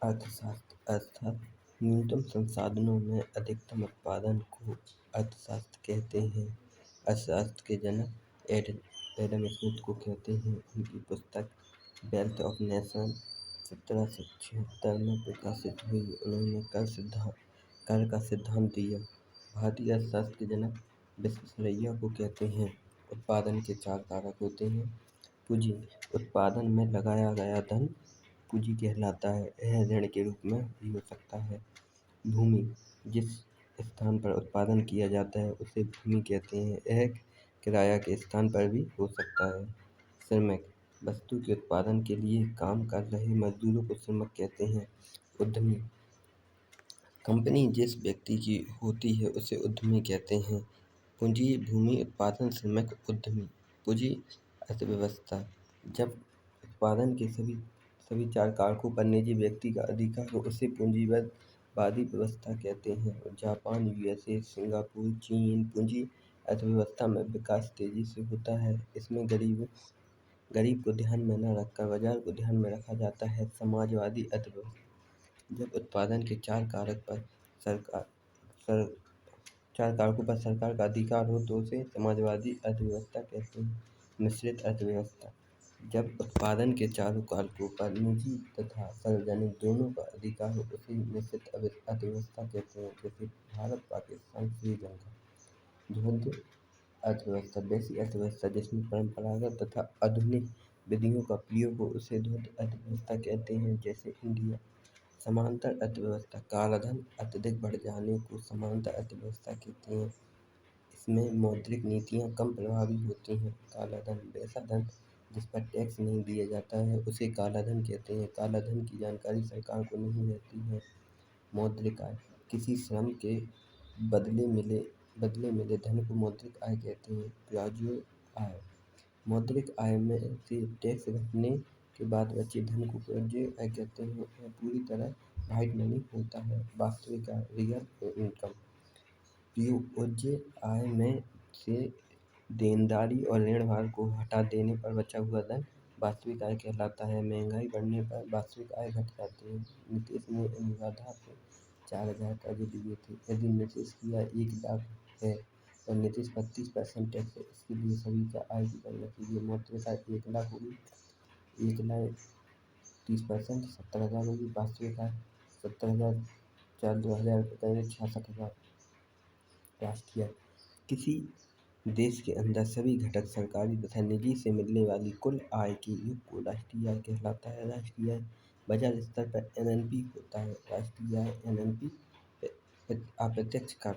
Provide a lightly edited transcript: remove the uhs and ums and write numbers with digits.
अर्थशास्त्र अर्थात न्यूनतम संसाधनों में अधिकतम उत्पादन को अर्थशास्त्र कहते हैं। अर्थशास्त्र के जनक एडम स्मिथ को कहते हैं। उनकी पुस्तक वेल्थ ऑफ नेशन 1776 में प्रकाशित हुई। उन्होंने कर का सिद्धांत दिया। भारतीय अर्थशास्त्र के जनक विश्वेश्वरैया को कहते हैं। उत्पादन के 4 कारक होते हैं। पूंजी उत्पादन में लगाया गया धन पूंजी कहलाता है। यह ऋण के रूप में भी हो सकता है। भूमि जिस स्थान पर उत्पादन किया जाता है उसे भूमि कहते हैं। यह किराया के स्थान पर भी हो सकता है। श्रमिक वस्तु के उत्पादन के लिए काम कर रहे मजदूरों को श्रमिक कहते हैं। उद्यमी कंपनी जिस व्यक्ति की होती है उसे उद्यमी कहते हैं। पूंजी भूमि उत्पादन श्रमिक उद्यमी। पूंजी अर्थव्यवस्था जब उत्पादन के सभी 4 कारकों पर निजी व्यक्ति का अधिकार हो उसे पूंजीवादी व्यवस्था कहते हैं। जापान, यूएसए, सिंगापुर, चीन पूंजी अर्थव्यवस्था में विकास तेजी से होता है। इसमें गरीब को ध्यान में न रखकर बाजार को ध्यान में रखा जाता है। समाजवादी अर्थव्यवस्था जब उत्पादन के 4 कारकों पर सरकार का अधिकार हो तो उसे समाजवादी अर्थव्यवस्था कहते हैं। मिश्रित अर्थव्यवस्था जब उत्पादन के चारों कारकों पर निजी तथा सार्वजनिक दोनों का अधिकार हो उसे मिश्रित अर्थव्यवस्था कहते हैं। जैसे भारत, पाकिस्तान, श्रीलंका। द्वंद्व अर्थव्यवस्था वैसी अर्थव्यवस्था जिसमें परंपरागत तथा आधुनिक विधियों का प्रयोग हो उसे द्वंद्व अर्थव्यवस्था कहते हैं। जैसे इंडिया। समांतर अर्थव्यवस्था कालाधन अत्यधिक बढ़ जाने को समांतर अर्थव्यवस्था कहते हैं। इसमें मौद्रिक नीतियाँ कम प्रभावी होती हैं। कालाधन वैसा धन जिस पर टैक्स नहीं दिया जाता है उसे कालाधन कहते हैं। कालाधन की जानकारी सरकार को नहीं रहती है। मौद्रिक आय किसी श्रम के बदले मिले धन को मौद्रिक आय कहते हैं। ब्याजों आय मौद्रिक आय में से टैक्स घटने के बाद बचे धन को ब्याजों आय कहते हैं। यह पूरी तरह व्हाइट मनी होता है। वास्तविक आय रियल इनकम ब्याजों आय में से देनदारी और ऋण भार को हटा देने पर बचा हुआ धन वास्तविक आय कहलाता है। महंगाई बढ़ने पर वास्तविक आय घट जाती है। नीतीश ने अनुराधा को 4,000 कर्ज दिए थे। यदि नीतीश की आय 1 लाख है और नीतीश पर 30% टैक्स है, इसके लिए सभी का आय की गणना कीजिए। मौद्रिक आय 1 लाख होगी। 1 लाख 30% 70,000 होगी। वास्तविक आय 70,000 4 2,000 रुपये 66,000। राष्ट्रीय आय किसी देश के अंदर सभी घटक सरकारी तथा निजी से मिलने वाली कुल आय के योग को राष्ट्रीय आय कहलाता है। राष्ट्रीय आय बाजार स्तर पर एमएनपी होता है। राष्ट्रीय आय एमएनपी अप्रत्यक्ष कर